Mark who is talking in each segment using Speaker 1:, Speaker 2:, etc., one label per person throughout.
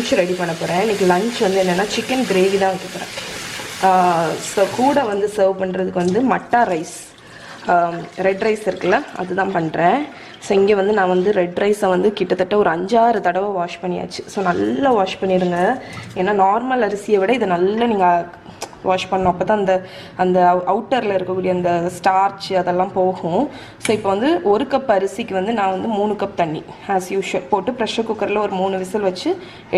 Speaker 1: Lunch ready பண்ண போகிறேன். இன்றைக்கி லஞ்ச் வந்து என்னென்னா சிக்கன் கிரேவி தான் வைக்க போகிறேன். ஸோ கூட வந்து சர்வ் பண்ணுறதுக்கு வந்து மட்டா ரைஸ், ரெட் ரைஸ் இருக்குல்ல, அதுதான் பண்ணுறேன். ஸோ இங்கே வந்து நான் வந்து ரெட் ரைஸை வந்து கிட்டத்தட்ட ஒரு 5-6 தடவை வாஷ் பண்ணியாச்சு. ஸோ நல்லா வாஷ் பண்ணிடுங்க. ஏன்னா நார்மல் அரிசியை விட இதை நல்லா நீங்கள் வாஷ் பண்ணணும். அப்போ தான் அந்த அவுட்டரில் இருக்கக்கூடிய அந்த ஸ்டார்ச் அதெல்லாம் போகும். ஸோ இப்போ வந்து 1 கப் அரிசிக்கு வந்து நான் வந்து 3 கப் தண்ணி ஆஸ் யூஷுவல் போட்டு ப்ரெஷர் குக்கரில் ஒரு 3 விசில் வச்சு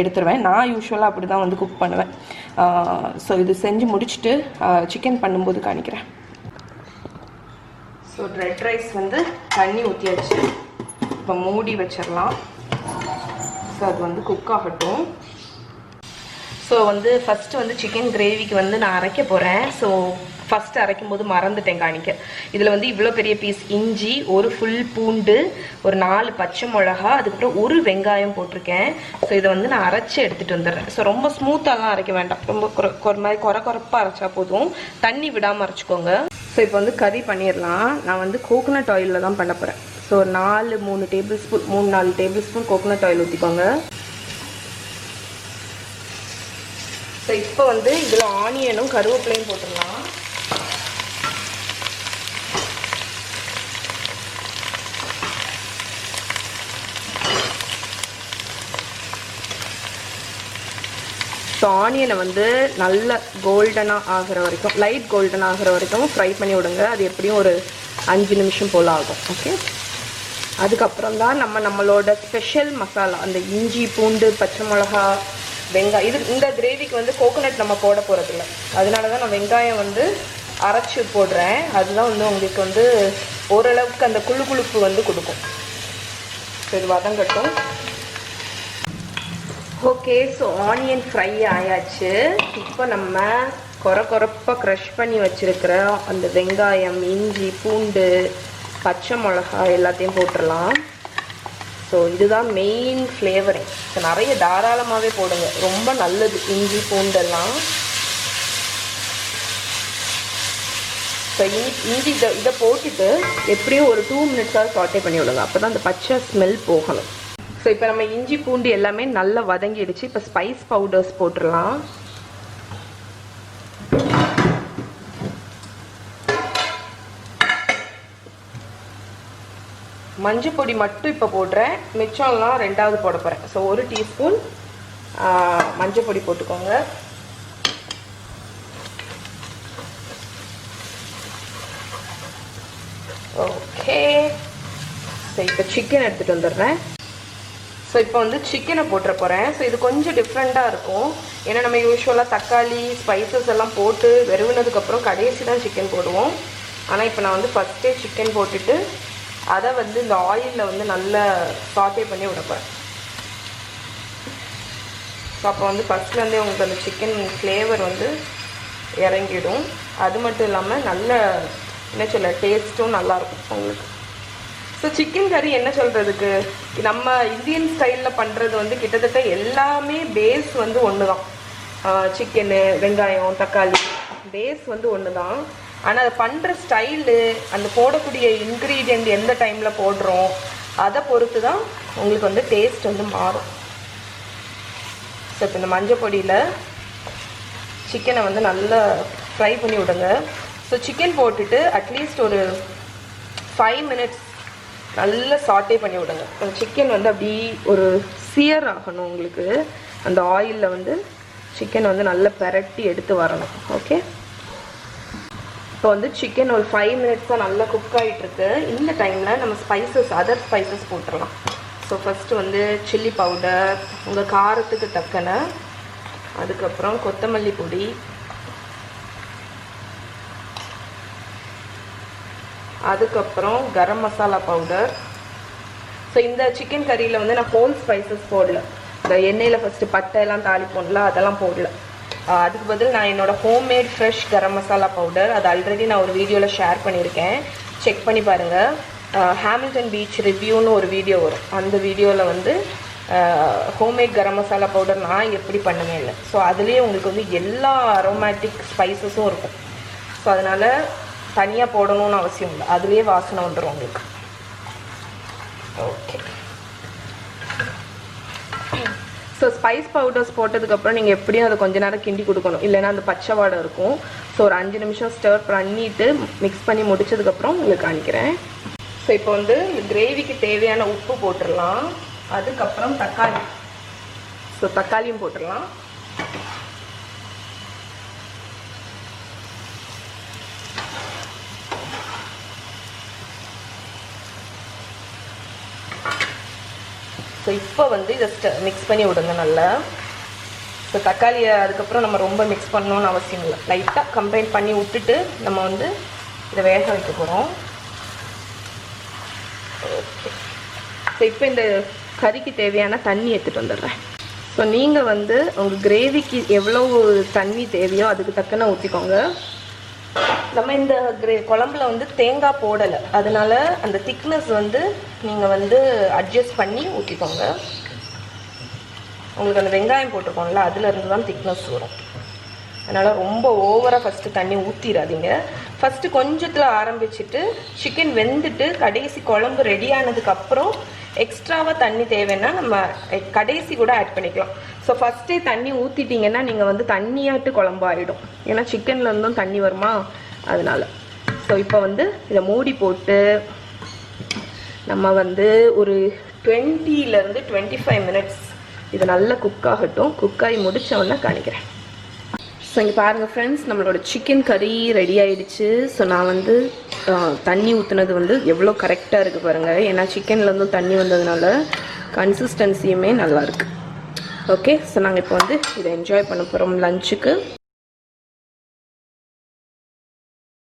Speaker 1: எடுத்துருவேன். நான் யூஸ்வலாக அப்படி தான் வந்து குக் பண்ணுவேன். ஸோ இது செஞ்சு முடிச்சுட்டு சிக்கன் பண்ணும்போது காணிக்கிறேன். ஸோ ரெட் ரைஸ் வந்து தண்ணி ஊற்றியாச்சு. இப்போ மூடி வச்சிடலாம். ஸோ அது வந்து குக் ஆகட்டும். ஸோ வந்து ஃபஸ்ட்டு வந்து சிக்கன் கிரேவிக்கு வந்து நான் அரைக்க போகிறேன். ஸோ ஃபஸ்ட்டு அரைக்கும் போது மறந்துட்டேன் காணிக்க. இதில் வந்து இவ்வளோ பெரிய பீஸ் இஞ்சி, ஒரு ஃபுல் பூண்டு, ஒரு 4 பச்சை மிளகா, அதுக்கப்புறம் ஒரு வெங்காயம் போட்டிருக்கேன். ஸோ இதை வந்து நான் அரைச்சி எடுத்துகிட்டு வந்துடுறேன். ஸோ ரொம்ப ஸ்மூத்தாலாம் அரைக்க வேண்டாம், ரொம்ப குறைப்பாக அரைச்சா போதும். தண்ணி விடாமல் அரைச்சிக்கோங்க. ஸோ இப்போ வந்து கறி பண்ணிடலாம். நான் வந்து கோகோனட் ஆயிலில் தான் பண்ண போகிறேன். So 3 table spoon 3-4 table spoon coconut oil ஊற்றிக்கோங்க. ஸோ இப்போ வந்து இதில் ஆனியனும் கருவேப்பிலையும் போட்டுடலாம். ஸோ ஆனியனை வந்து நல்ல கோல்டனாக ஆகிற வரைக்கும், லைட் கோல்டன் ஆகிற வரைக்கும் ஃப்ரை பண்ணி விடுங்க. அது எப்படியும் ஒரு 5 நிமிஷம் போல் ஆகும். ஓகே, அதுக்கப்புறம் தான் நம்மளோட ஸ்பெஷல் மசாலா, அந்த இஞ்சி, பூண்டு, பச்சை மிளகா, வெங்காயம். இந்த கிரேவிக்கு வந்து கோகோனட் நம்ம போட போகிறதில்ல, அதனால தான் நான் வெங்காயம் வந்து அரைச்சி போடுறேன். அதுதான் வந்து உங்களுக்கு வந்து ஓரளவுக்கு அந்த குழுப்பு வந்து கொடுக்கும். இது வதங்கட்டும். ஓகே, ஸோ ஆனியன் ஃப்ரை ஆயாச்சு. இப்போ நம்ம குறைப்பாக க்ரஷ் பண்ணி வச்சுருக்கிற அந்த வெங்காயம், இஞ்சி, பூண்டு, பச்சை மிளகா எல்லாத்தையும் போட்டுடலாம். ஸோ இதுதான் மெயின் ஃப்ளேவரிங். ஸோ நிறைய தாராளமாகவே போடுங்க, ரொம்ப நல்லது இஞ்சி பூண்டெல்லாம். ஸோ இஞ்சி இதை போட்டுட்டு எப்படியும் ஒரு 2 மினிட்ஸாக சாட்டே பண்ணி விடுங்க. அப்போ தான் அந்த பச்சை ஸ்மெல் போகணும். ஸோ இப்போ நம்ம இஞ்சி பூண்டு எல்லாமே நல்லா வதங்கிடுச்சு. இப்போ ஸ்பைஸ் பவுடர்ஸ் போட்டுடலாம். மஞ்சள் பொடி மட்டும் இப்போ போடுறேன், மிச்சம்லாம் 2வது போட போகிறேன். ஸோ 1 டீஸ்பூன் மஞ்சள் பொடி போட்டுக்கோங்க. ஓகே, ஸோ இப்போ சிக்கன் எடுத்துகிட்டு வந்துடுறேன். ஸோ இப்போ வந்து சிக்கனை போட்டுற போகிறேன். ஸோ இது கொஞ்சம் டிஃப்ரெண்ட்டாக இருக்கும். ஏன்னா நம்ம யூஸ்வலாக தக்காளி ஸ்பைசஸ் எல்லாம் போட்டு வெறுவினதுக்கப்புறம் கடைசி தான் சிக்கன் போடுவோம். ஆனால் இப்போ நான் வந்து ஃபஸ்ட்டே சிக்கன் போட்டுட்டு அதை வந்து இந்த ஆயிலில் வந்து நல்லா சாட்டே பண்ணி விடப்பேன். ஸோ அப்போ வந்து ஃபஸ்ட்லேருந்தே உங்களுக்கு அந்த சிக்கன் ஃப்ளேவர் வந்து இறங்கிடும். அது மட்டும் இல்லாமல் நல்ல என்ன சொல்ல டேஸ்ட்டும் நல்லாயிருக்கும் உங்களுக்கு. ஸோ சிக்கன் கறி என்ன சொல்கிறதுக்கு, நம்ம இந்தியன் ஸ்டைலில் பண்ணுறது வந்து கிட்டத்தட்ட எல்லாமே பேஸ் வந்து ஒன்று தான். சிக்கனு, வெங்காயம், தக்காளி பேஸ் வந்து ஒன்று தான். ஆனால் அதை பண்ணுற ஸ்டைலு, அந்த போடக்கூடிய இன்க்ரீடியண்ட் எந்த டைமில் போடுறோம் அதை பொறுத்து தான் உங்களுக்கு வந்து டேஸ்ட் வந்து மாறும். ஸோ இப்போ இந்த மஞ்சள் பொடியில் சிக்கனை வந்து நல்லா ஃப்ரை பண்ணி விடுங்க. ஸோ சிக்கன் போட்டுட்டு அட்லீஸ்ட் ஒரு 5 மினிட்ஸ் நல்லா சாட்டே பண்ணி விடுங்க. சிக்கன் வந்து அப்படி ஒரு சியர் ஆகணும் உங்களுக்கு. அந்த ஆயிலில் வந்து சிக்கன் வந்து நல்லா பெரட்டி எடுத்து வரணும். ஓகே, இப்போ வந்து சிக்கன் ஒரு 5 மினிட்ஸ் தான் நல்லா குக் ஆகிட்டுருக்கு. இந்த டைமில் நம்ம ஸ்பைசஸ், அதர் ஸ்பைசஸ் போட்டுடலாம். ஸோ ஃபஸ்ட்டு வந்து சில்லி பவுடர் உங்கள் காரத்துக்கு தக்கன, அதுக்கப்புறம் கொத்தமல்லி பொடி, அதுக்கப்புறம் கரம் மசாலா பவுடர். ஸோ இந்த சிக்கன் கறியில் வந்து நான் ஹோல் ஸ்பைசஸ் போடல. இந்த எண்ணெயில் ஃபஸ்ட்டு பட்டை எல்லாம் தாளிப்போம்ல, அதெல்லாம் போடல. அதுக்கு பதில் நான் என்னோடய homemade fresh garam masala powder, அது ஆல்ரெடி நான் ஒரு வீடியோவில் ஷேர் பண்ணியிருக்கேன், செக் பண்ணி பாருங்கள். ஹாமில்டன் பீச் ரிவ்யூன்னு ஒரு வீடியோ வரும். அந்த வீடியோவில் வந்து ஹோம்மேட் கரம் மசாலா பவுடர் நான் எப்படி பண்ணுவேன் இல்லை. ஸோ அதுலேயே உங்களுக்கு வந்து எல்லா அரோமேட்டிக் ஸ்பைசஸும் இருக்கும். ஸோ அதனால் தனியாக போடணும்னு அவசியம் இல்லை, அதுலேயே வாசனை வந்துடும் உங்களுக்கு. Okay, so so spice powders போட்டதுக்கப்புறம் நீங்கள் எப்படியும் அதை கொஞ்ச நேரம் கிண்டி கொடுக்கணும், இல்லைன்னா அந்த பச்சை வாடை இருக்கும். ஸோ ஒரு 5 நிமிஷம் ஸ்டர் பண்ணிவிட்டு மிக்ஸ் பண்ணி முடிச்சதுக்கப்புறம் உங்களுக்கு காணிக்கிறேன். ஸோ இப்போ வந்து இந்த கிரேவிக்கு தேவையான உப்பு போட்டுடலாம். அதுக்கப்புறம் தக்காளி, ஸோ தக்காளியும் போட்டுடலாம். ஸோ இப்போ வந்து இதை மிக்ஸ் பண்ணி விடுங்க நல்லா. ஸோ தக்காளியை அதுக்கப்புறம் நம்ம ரொம்ப மிக்ஸ் பண்ணணும்னு அவசியம் இல்லை, லைட்டாக கம்பைன் பண்ணி விட்டுட்டு நம்ம வந்து இதை வேக வைக்க போகிறோம். ஓகே, ஸோ இப்போ இந்த கறிக்கு தேவையான தண்ணி எடுத்துகிட்டு வந்துடுறேன். ஸோ நீங்கள் வந்து உங்கள் கிரேவிக்கு எவ்வளோ தண்ணி தேவையோ அதுக்கு தக்கன ஊற்றிக்கோங்க. நம்ம இந்த குழம்புல வந்து தேங்காய் போடலை, அதனால அந்த திக்னஸ் வந்து நீங்கள் வந்து அட்ஜஸ்ட் பண்ணி ஊற்றிக்கோங்க. உங்களுக்கு அந்த வெங்காயம் போட்டிருக்கோம்ல, அதுலேருந்து தான் திக்னஸ் வரும். அதனால் ரொம்ப ஓவராக ஃபஸ்ட்டு தண்ணி ஊற்றிடாதீங்க. ஃபஸ்ட்டு கொஞ்சத்தில் ஆரம்பிச்சுட்டு சிக்கன் வெந்துட்டு கடைசி குழம்பு ரெடி ஆனதுக்கப்புறம் எக்ஸ்ட்ராவாக தண்ணி தேவைன்னா நம்ம கடைசி கூட ஆட் பண்ணிக்கலாம். ஸோ ஃபஸ்ட்டே தண்ணி ஊற்றிட்டிங்கன்னா நீங்கள் வந்து தண்ணியாட்டு குழம்பாயிடும், ஏன்னா சிக்கன்லேருந்தும் தண்ணி வருமா, அதனால். ஸோ இப்போ வந்து இதை மூடி போட்டு நம்ம வந்து ஒரு 20 to 25 மினிட்ஸ் இது நல்லா குக் ஆகட்டும். குக்காகி முடித்தவொன்னே காணிக்கிறேன். ஸோ இங்கே பாருங்கள் ஃப்ரெண்ட்ஸ், நம்மளோட சிக்கன் கறி ரெடி ஆகிடுச்சு. ஸோ நான் வந்து தண்ணி ஊற்றுனது வந்து எவ்வளோ கரெக்டாக இருக்குது பாருங்கள், ஏன்னா சிக்கன்லேருந்தும் தண்ணி வந்ததுனால கன்சிஸ்டன்சியுமே நல்லாயிருக்கு. ஓகே, ஸோ நாங்கள் இப்போ வந்து இதை என்ஜாய் பண்ண போகிறோம் லஞ்சுக்கு.